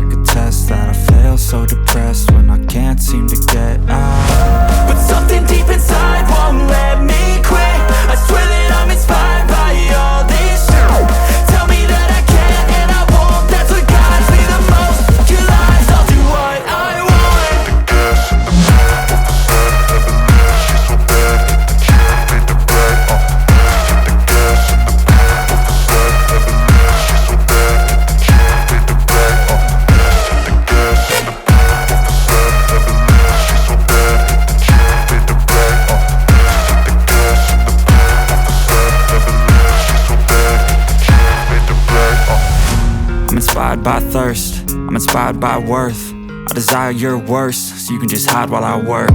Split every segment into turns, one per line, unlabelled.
like a test that I fail. So depressed when I can't seem to get out.
But something deep inside won't let me quit. I swear that I'm inspired by all this shit. Tell me that I can and I won't. That's what guides me the most. Your lies, I'll do what I want.
I'm inspired by thirst, I'm inspired by worth. I desire your worst, so you can just hide while I work.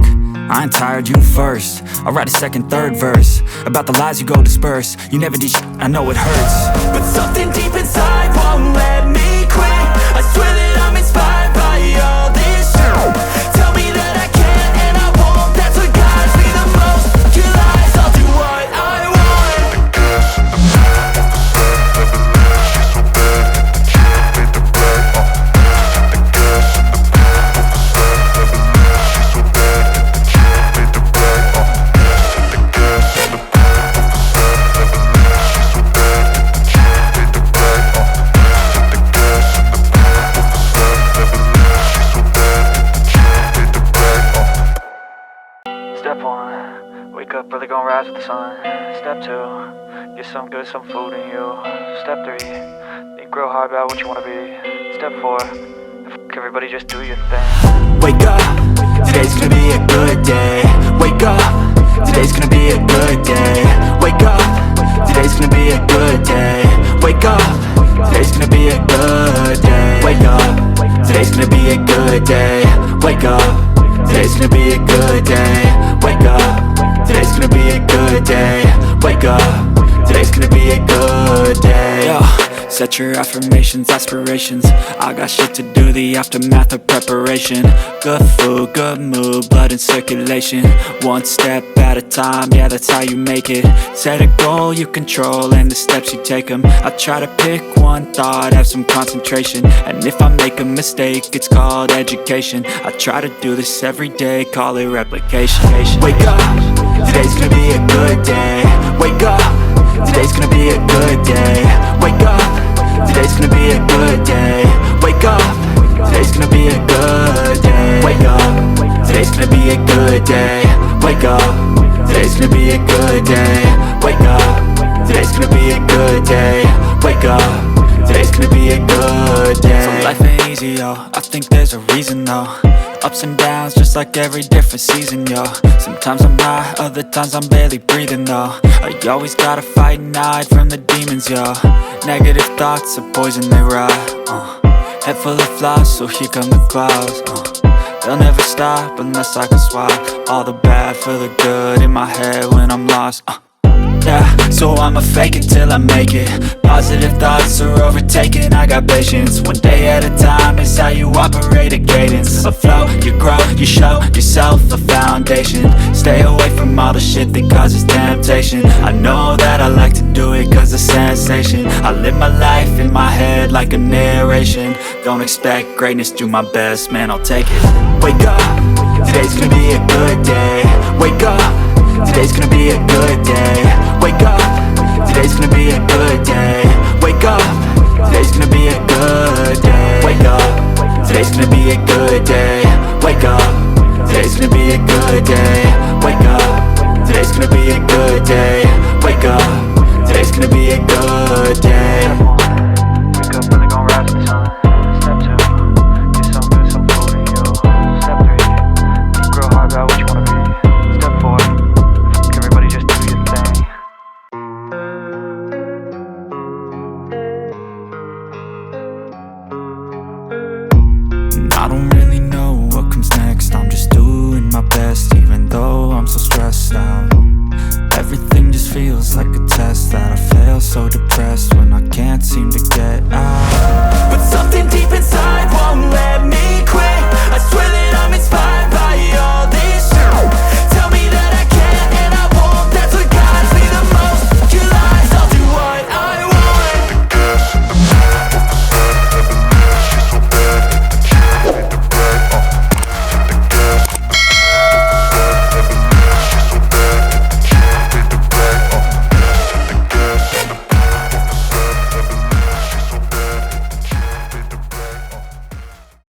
I ain't tired, you first. I'll write a second, third verse about the lies you go disperse. You never did shit, I know it hurts.
But something deep inside won't let me quit. I swear that I'm inspired by all this shit. Tell me that I can and I won't. That's what guides me the most. Your lies, I'll do what I want.
Step 1, wake up early, gon' rise with the sun. Step 2, get some good, some food in you. Step 3, think real hard about what you wanna be. Step 4, fuck everybody, just do your thing.
Wake up, today's gonna be a good day. Wake up, today's gonna be a good day. Wake up, today's gonna be a good day. Wake up, today's gonna be a good day. Wake up, today's gonna be a good day. Wake up, today's gonna be a good day. Wake up, today's gonna be a good day. Wake up, today's gonna be a good day.
Yo, set your affirmations, aspirations. I got shit to do, the aftermath of preparation. Good food, good mood, blood in circulation. One step at a time, yeah, that's how you make it. Set a goal you control and the steps you take them. I try to pick one thought, have some concentration. And if I make a mistake, it's called education. I try to do this every day, call it replication.
Wake up, today's gonna be a good day. Wake up, today's gonna be a good day. Wake up, today's gonna be a good day. Wake up, today's gonna be a good day. Wake up, today's gonna be a good day. Wake up, today's gonna be a good day. Wake up, today's gonna be a good day. Wake up, today's gonna be a good day.
So life ain't easy, yo, I think there's a reason though. Ups and downs, just like every different season, yo. Sometimes I'm high, other times I'm barely breathing, though. I always gotta fight and hide from the demons, yo. Negative thoughts are poison, they rot. Head full of flies, so here come the clouds. They'll never stop unless I can swap all the bad for the good in my head when I'm lost. Yeah, so I'ma fake it till I make it. Positive thoughts are overtaken, I got patience. One day at a time is how you operate a cadence. A flow, you grow, you show yourself a foundation. Stay away from all the shit that causes temptation. I know that I like to do it cause it's sensation. I live my life in my head like a narration. Don't expect greatness, do my best, man, I'll take it.
Wake up, today's gonna be a good day. Wake up, today's gonna be a good day. Wake up, today's gonna be a good day. Wake up, today's gonna be a good day. Wake up, today's gonna be a good day. Wake up, today's gonna be a good day. Wake up, today's gonna be a good day. Wake up, today's gonna be a good day.
Wake up, really gon' rise with the sun. Step 2, get some good, some food in you. Step 3, think real hard about what you wanna be. Step 4, everybody just do your thing. I don't really know what comes next. I'm just doing my best, even though I'm so stressed out. Everything just feels like a test that I fail. So depressed when I can't seem to get out.